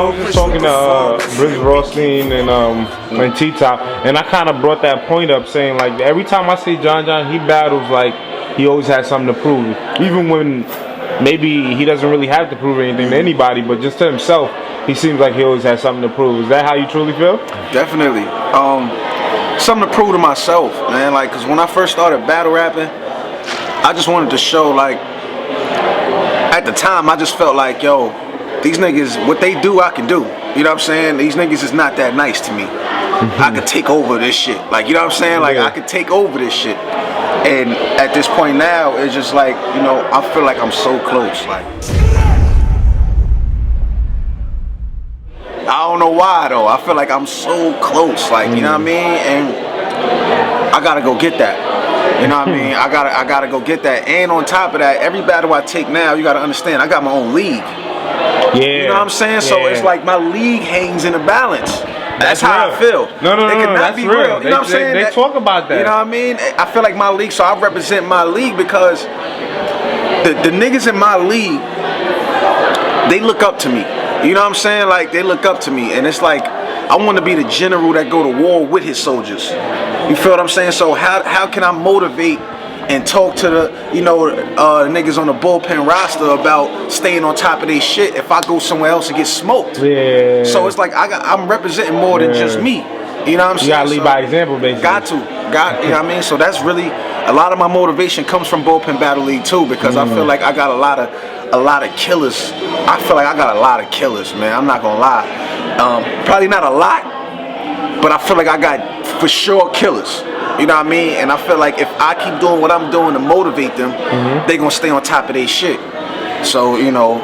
was just talking to Briz Rothstein and T-Top, and I kind of brought that point up, saying like every time I see John, he battles like he always has something to prove, even when maybe he doesn't really have to prove anything to anybody, but just to himself, he seems like he always has something to prove. Is that how you truly feel? Definitely. Something to prove to myself, man. Like, cause when I first started battle rapping, I just wanted to show, like, at the time, I just felt like, yo, these niggas, what they do, I can do. You know what I'm saying? These niggas is not that nice to me. I could take over this shit. Like, you know what I'm saying? Like, I could take over this shit. And at this point now, it's just like, you know, I feel like I'm so close. Like, I don't know why though. I feel like I'm so close. Like, you know what I mean? And I gotta go get that. You know what I mean? I gotta go get that. And on top of that, every battle I take now, you gotta understand, I got my own league. Yeah. You know what I'm saying? So it's like my league hangs in a balance. That's how I feel. No, that's be real. You know what I'm saying? They talk about that. You know what I mean? I feel like my league, so I represent my league because the niggas in my league, they look up to me. You know what I'm saying? Like, they look up to me, and it's like I want to be the general that go to war with his soldiers. You feel what I'm saying? So how can I motivate and talk to the, you know, niggas on the BullPen roster about staying on top of their shit if I go somewhere else and get smoked? Yeah. So it's like I'm representing more than just me. You know what I'm saying? You gotta lead by example, basically. Got you know what I mean? So that's really a lot of my motivation comes from BullPen Battle League too, because I feel like I got a lot of killers. I feel like I got a lot of killers, man. I'm not gonna lie. Probably not a lot, but I feel like I got for sure killers. You know what I mean? And I feel like if I keep doing what I'm doing to motivate them, they gonna stay on top of their shit. So, you know,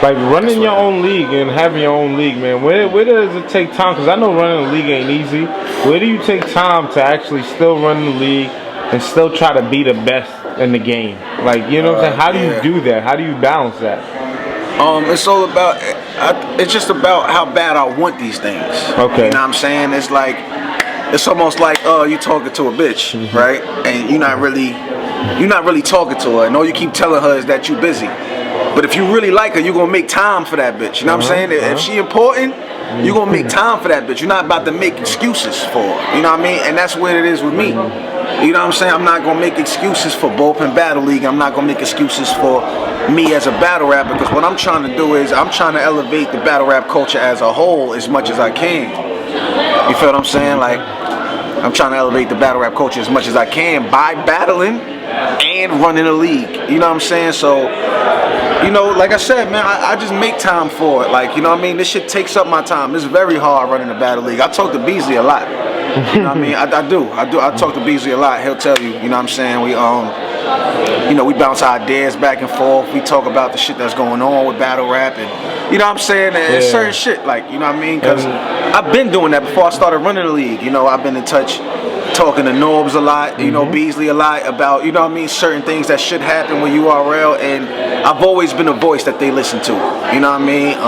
like running your own league and having your own league, man, where does it take time? Because I know running a league ain't easy. Where do you take time to actually still run the league and still try to be the best in the game? Like, you know what I'm saying? How do you do that? How do you balance that? It's all about, it's just about how bad I want these things. Okay. You know what I'm saying? It's like, it's almost like you talking to a bitch, right? And you're not really talking to her, and all you keep telling her is that you busy. But if you really like her, you're gonna make time for that bitch. You know what I'm saying? If she important, you're gonna make time for that bitch. You're not about to make excuses for her. You know what I mean? And that's what it is with me. You know what I'm saying? I'm not gonna make excuses for BullPen Battle League. I'm not gonna make excuses for me as a battle rapper, because what I'm trying to do is I'm trying to elevate the battle rap culture as a whole as much as I can. You feel what I'm saying? Like, I'm trying to elevate the battle rap culture as much as I can by battling and running a league. You know what I'm saying? So, you know, like I said, man, I just make time for it. Like, you know what I mean? This shit takes up my time. It's very hard running the battle league. I talk to Beasley a lot. You know what I mean? I do. I talk to Beasley a lot. He'll tell you, you know what I'm saying? We, you know, we bounce ideas back and forth. We talk about the shit that's going on with battle rap, and you know what I'm saying? And certain shit, like, you know what I mean? Because I've been doing that before I started running the league. You know, I've been in touch, talking to Norbs a lot, you know, Beasley a lot about, you know what I mean, certain things that should happen with URL, and I've always been a voice that they listen to. You know what I mean?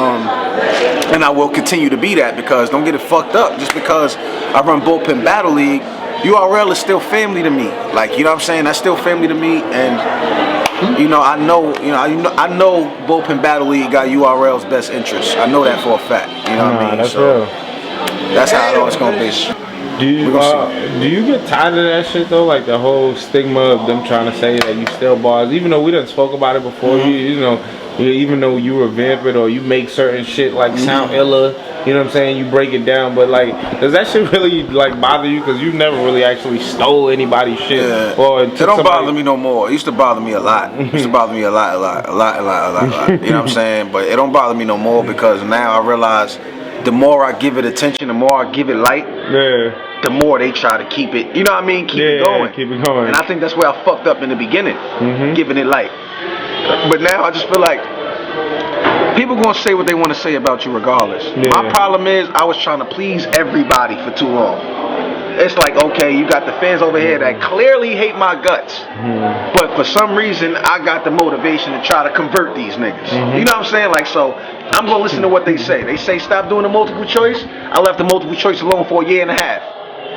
And I will continue to be that, because don't get it fucked up. Just because I run BullPen Battle League, URL is still family to me. Like, you know what I'm saying? That's still family to me, and you know, I know BullPen Battle League got URL's best interest. I know that for a fact. You know what I mean? That's so real. that's how it's gonna be. Do you get tired of that shit though? Like the whole stigma of them trying to say that you still bars, even though we done spoke about it before. You know, even though you revamp it or you make certain shit like sound iller, you know what I'm saying? You break it down, but like, does that shit really like bother you? Because you never really actually stole anybody's shit. Yeah. Or it don't bother me no more. It used to bother me a lot. It used to bother me a lot. You know what I'm saying? But it don't bother me no more, because now I realize the more I give it attention, the more I give it light, the more they try to keep it, you know what I mean? Keep it going. And I think that's where I fucked up in the beginning, giving it light. But now I just feel like people gonna say what they want to say about you regardless. My problem is I was trying to please everybody for too long. It's like, okay, you got the fans over here that clearly hate my guts, but for some reason I got the motivation to try to convert these niggas. You know what I'm saying? Like, so I'm gonna listen to what they say. They say stop doing the multiple choice. I left the multiple choice alone for 1.5 years.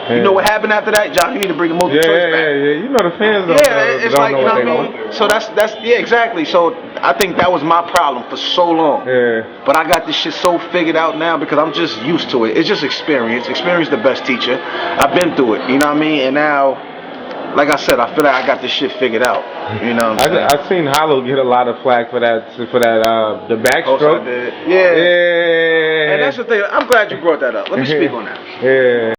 You know what happened after that, John? You need to bring the multiple choice back. Yeah. You know the fans don't It's don't like, know you know what what I mean? So that's exactly. So I think that was my problem for so long. Yeah. But I got this shit so figured out now because I'm just used to it. It's just experience. Experience the best teacher. I've been through it. You know what I mean? And now, like I said, I feel like I got this shit figured out. You know what I'm saying? I've seen Hollow get a lot of flack for that the backstroke. I did. Yeah. And that's the thing. I'm glad you brought that up. Let me speak on that. Yeah.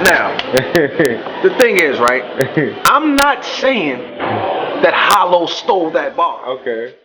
Now, the thing is, right? I'm not saying that Hollow stole that bar. Okay.